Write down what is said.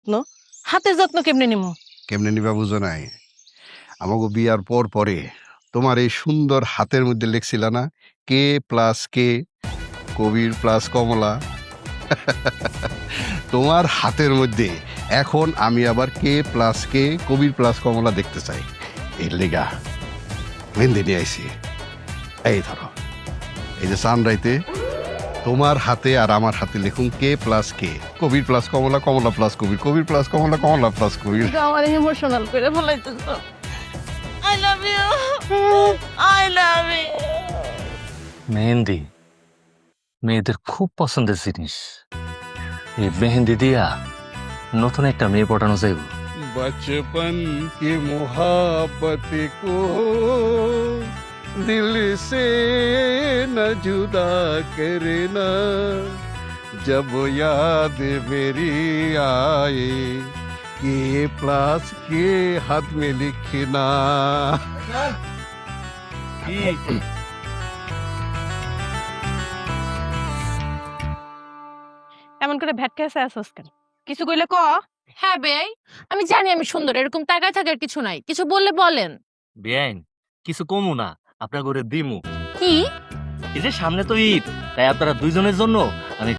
যত্ন, হাতের যত্ন কেমনে নিমু? কেমনে নিবা বুঝো নাই? আমাকে বিয়ার পর পরে তোমার এই সুন্দর হাতের মধ্যে লিখছিল না কে প্লাস কে, কবির প্লাস কমলা। তোমার হাতের মধ্যে এখন আমি আবার কে প্লাস কে, কবির প্লাস কমলা দেখতে চাই। এর লেগা মেহেন্দি নিয়ে আইছি। এই ধরো, এই যে সানরাইতে তোমার হাতে আর আমার হাতে লিখুন K plus K, Kabir plus Kamala, Kamala plus Kabir, Kabir plus Kamala, Kamala plus Kabir. আমার ইমোশনাল করে ফেলাইতেছ। I love you, I love you. Mehndi মেয়েদের খুব পছন্দের জিনিস। এই মেহেন্দি দিয়া নতুন একটা মেয়ে পটানো যাইব। बचपन की मोहब्बत को दिल से न जुदा करना, जब याद मेरी आए के प्लस के हाथ में लिखना। এমন করে ভ্যাটকাইছে আসছ কেন? কিছু কইলে ক। হ্যাঁ বেআই, আমি জানি আমি সুন্দর, এরকম তাকায় থাকার কিছু নাই, কিছু বললে বলেন। বেআইন কিছু কমু না, আপনার করে দিমু। কি? এই যে সামনে তো ঈদ, তাই আপনারা দুইজনের জন্য